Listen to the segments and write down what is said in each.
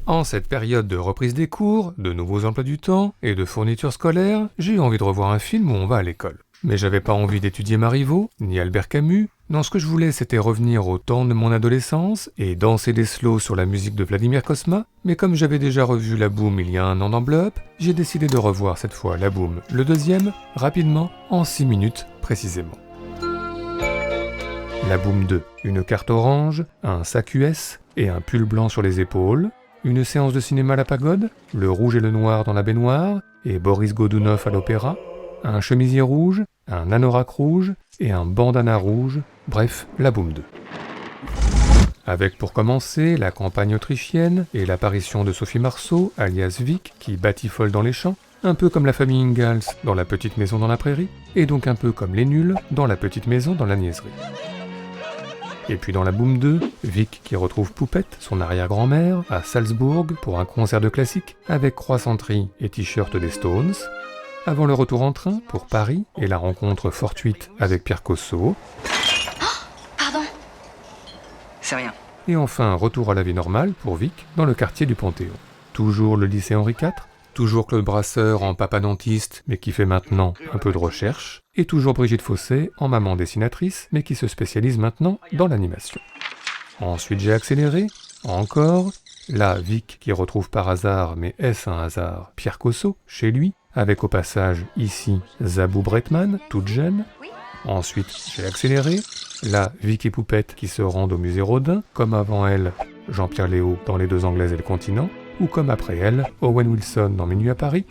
En cette période de reprise des cours, de nouveaux emplois du temps et de fournitures scolaires, j'ai eu envie de revoir un film où on va à l'école. Mais j'avais pas envie d'étudier Marivaux, ni Albert Camus. Non, ce que je voulais, c'était revenir au temps de mon adolescence et danser des slows sur la musique de Vladimir Cosma. Mais comme j'avais déjà revu La Boum il y a un an dans Blow Up, j'ai décidé de revoir cette fois La Boum, le deuxième, rapidement, en 6 minutes précisément. La Boum 2, une carte orange, un sac US et un pull blanc sur les épaules, une séance de cinéma à la pagode, le rouge et le noir dans la baignoire, et Boris Godunov à l'opéra, un chemisier rouge, un anorak rouge et un bandana rouge, bref, La Boum 2. Avec pour commencer la campagne autrichienne et l'apparition de Sophie Marceau, alias Vic, qui batifole dans les champs, un peu comme la famille Ingalls dans La Petite Maison dans la Prairie, et donc un peu comme les nuls dans La Petite Maison dans la Niaiserie. Et puis dans La Boum 2, Vic qui retrouve Poupette, son arrière-grand-mère, à Salzbourg pour un concert de classique, avec croissanterie et t-shirt des Stones, avant le retour en train pour Paris et la rencontre fortuite avec Pierre Cosso, Pardon. C'est rien. et enfin retour à la vie normale pour Vic dans le quartier du Panthéon. Toujours le lycée Henri IV, toujours Claude Brasseur en papa dentiste mais qui fait maintenant un peu de recherche, et toujours Brigitte Fossé en maman dessinatrice mais qui se spécialise maintenant dans l'animation. Ensuite j'ai accéléré, encore, là Vic qui retrouve par hasard, mais est-ce un hasard, Pierre Cosso chez lui, avec au passage ici Zabou Bretman, toute jeune. Ensuite j'ai accéléré, là Vic et Poupette qui se rendent au musée Rodin, comme avant elle Jean-Pierre Léaud dans Les Deux Anglaises et le Continent, ou comme après elle, Owen Wilson dans Minuit à Paris,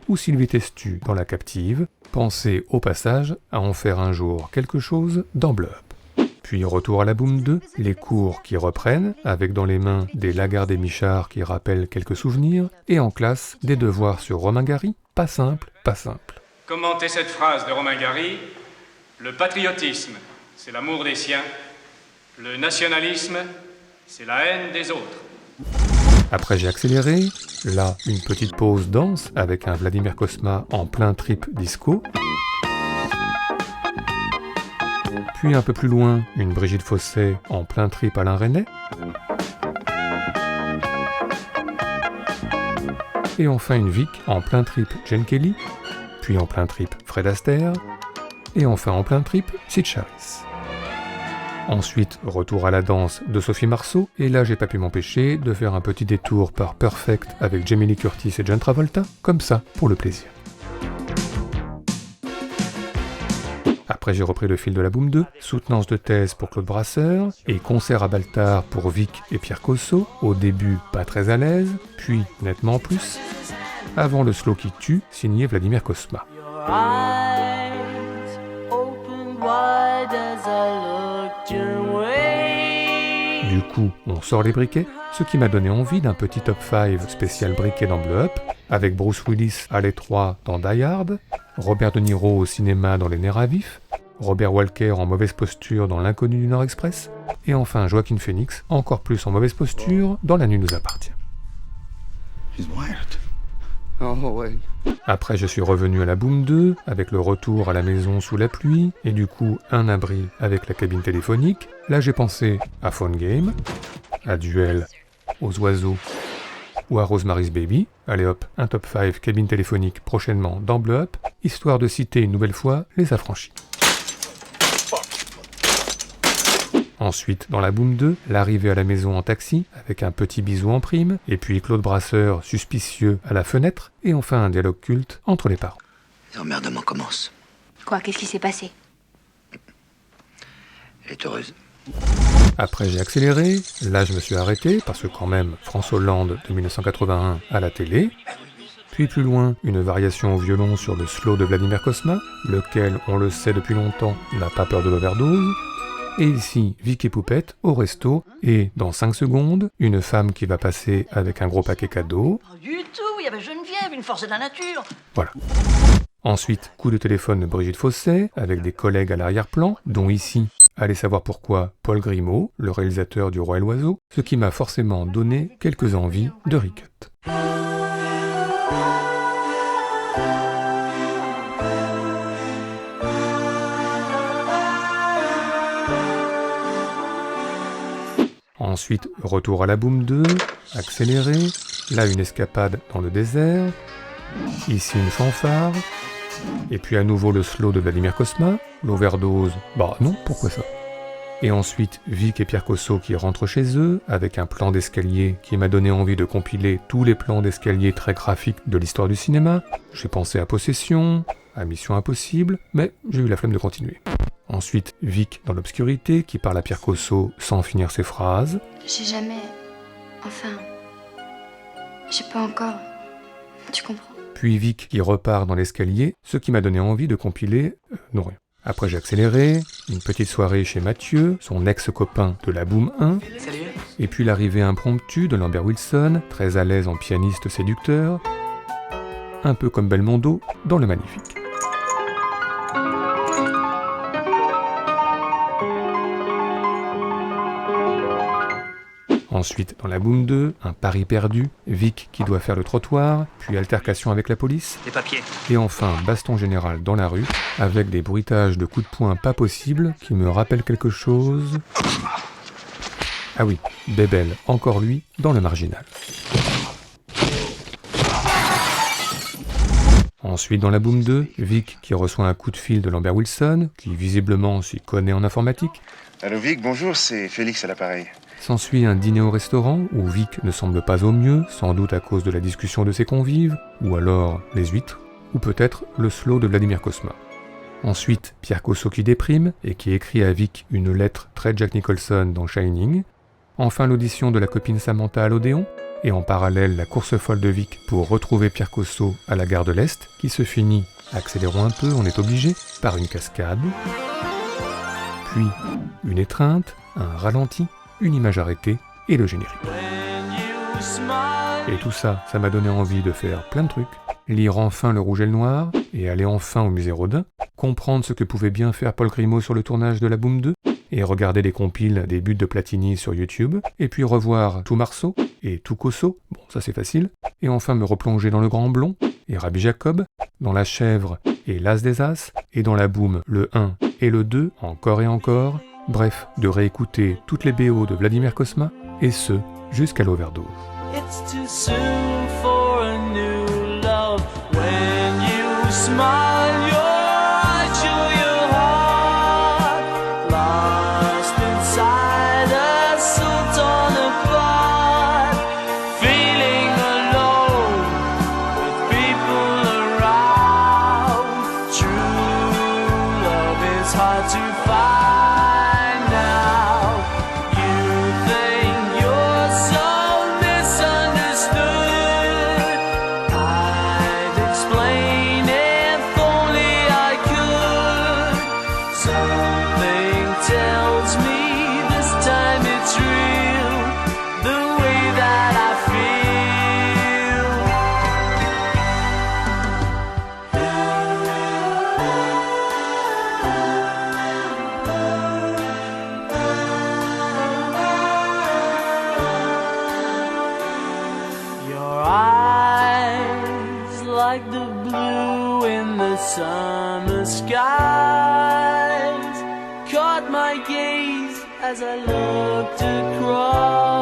ou Sylvie Testu dans La Captive, pensez au passage à en faire un jour quelque chose dans Blow Up. Puis retour à La Boum 2, les cours qui reprennent, avec dans les mains des Lagarde et Michard qui rappellent quelques souvenirs, et en classe des devoirs sur Romain Gary, pas simple, pas simple. Commentez cette phrase de Romain Gary. Le patriotisme, c'est l'amour des siens. Le nationalisme, c'est la haine des autres. Après j'ai accéléré, là une petite pause danse avec un Vladimir Cosma en plein trip disco. Puis un peu plus loin, une Brigitte Fossé en plein trip Alain Resnais. Et enfin une Vic en plein trip Jane Kelly, puis en plein trip Fred Astaire, et enfin en plein trip Sid Charisse. Ensuite, retour à la danse de Sophie Marceau, et là j'ai pas pu m'empêcher de faire un petit détour par Perfect avec Jamie Lee Curtis et John Travolta, comme ça, pour le plaisir. Après j'ai repris le fil de La Boum 2, soutenance de thèse pour Claude Brasseur, et concert à Baltard pour Vic et Pierre Cosso, au début pas très à l'aise, puis nettement plus, avant le slow qui tue, signé Vladimir Cosma. Du coup, on sort les briquets, ce qui m'a donné envie d'un petit top 5 spécial briquet dans Blow Up, avec Bruce Willis à l'étroit dans Die Hard, Robert De Niro au cinéma dans Les Nerfs à vif, Robert Walker en mauvaise posture dans L'Inconnu du Nord Express, et enfin Joaquin Phoenix, encore plus en mauvaise posture, dans La Nuit nous appartient. Après je suis revenu à La Boum 2, avec le retour à la maison sous la pluie, et du coup un abri avec la cabine téléphonique. Là j'ai pensé à Phone Game, à Duel, aux oiseaux, ou à Rosemary's Baby. Allez hop, un top 5 cabine téléphonique prochainement dans Blow Up, histoire de citer une nouvelle fois Les Affranchis. Ensuite, dans La Boum 2, l'arrivée à la maison en taxi, avec un petit bisou en prime, et puis Claude Brasseur, suspicieux, à la fenêtre, et enfin un dialogue culte entre les parents. L'emmerdement commence. Quoi, qu'est-ce qui s'est passé? Elle est heureuse. Après j'ai accéléré, là je me suis arrêté, parce que quand même, François Hollande de 1981 à la télé, puis plus loin, une variation au violon sur le slow de Vladimir Cosma, lequel, on le sait depuis longtemps, n'a pas peur de l'overdose, et ici, Vic et Poupette au resto, et dans 5 secondes, une femme qui va passer avec un gros paquet cadeau. Pas du tout, il y avait Geneviève, une force de la nature. Voilà. Ensuite, coup de téléphone de Brigitte Fossé, avec des collègues à l'arrière-plan, dont ici, allez savoir pourquoi, Paul Grimaud, le réalisateur du Roi et l'Oiseau, ce qui m'a forcément donné quelques envies de Ricut. Ensuite, retour à la Boom 2, accéléré, là une escapade dans le désert, ici une fanfare, et puis à nouveau le slow de Vladimir Cosma, l'overdose, bah non, pourquoi ça? Et ensuite, Vic et Pierre Cosso qui rentrent chez eux, avec un plan d'escalier qui m'a donné envie de compiler tous les plans d'escalier très graphiques de l'histoire du cinéma. J'ai pensé à Possession, à Mission Impossible, mais j'ai eu la flemme de continuer. Ensuite, Vic dans l'obscurité qui parle à Pierre Cosso sans finir ses phrases. J'ai jamais... Enfin... J'ai pas encore... Tu comprends? Puis Vic qui repart dans l'escalier, ce qui m'a donné envie de compiler... non rien. Après j'ai accéléré, une petite soirée chez Mathieu, son ex-copain de la Boom 1, Salut. et puis l'arrivée impromptue de Lambert Wilson, très à l'aise en pianiste séducteur, un peu comme Belmondo dans Le Magnifique. Ensuite, dans la Boom 2, un pari perdu, Vic qui doit faire le trottoir, puis altercation avec la police, Les papiers. et enfin baston général dans la rue, avec des bruitages de coups de poing pas possibles qui me rappellent quelque chose... Ah oui, Bébel, encore lui, dans Le Marginal. Ensuite, dans la Boom 2, Vic qui reçoit un coup de fil de Lambert Wilson, qui visiblement s'y connaît en informatique. Allô Vic, bonjour, c'est Félix à l'appareil. S'ensuit un dîner au restaurant où Vic ne semble pas au mieux, sans doute à cause de la discussion de ses convives, ou alors les huîtres, ou peut-être le slow de Vladimir Cosma. Ensuite, Pierre Cosso qui déprime et qui écrit à Vic une lettre très Jack Nicholson dans Shining. Enfin l'audition de la copine Samantha à l'Odéon, et en parallèle la course folle de Vic pour retrouver Pierre Cosso à la gare de l'Est, qui se finit, accélérons un peu, on est obligé, par une cascade, puis une étreinte, un ralenti, une image arrêtée et le générique. Et tout ça, ça m'a donné envie de faire plein de trucs, lire enfin Le Rouge et le Noir, et aller enfin au musée Rodin, comprendre ce que pouvait bien faire Paul Grimaud sur le tournage de la Boom 2, et regarder des compiles des buts de Platini sur YouTube, et puis revoir tout Marceau, et tout Cosso, bon ça c'est facile, et enfin me replonger dans Le Grand Blond, et Rabbi Jacob, dans La Chèvre et L'As des As, et dans la Boom le 1 et le 2, encore et encore, bref, de réécouter toutes les BO de Vladimir Cosma, et ce, jusqu'à l'overdose. It's too soon for a new love. When you smile, your eyes show your heart. Lost inside a soul torn apart. Feeling alone with people around. True love is hard to find now. You think you're so misunderstood. I'd explain if only I could. Something tells me this time it's real, the way that I feel. Your eyes like the blue in the summer skies caught my gaze as I looked across.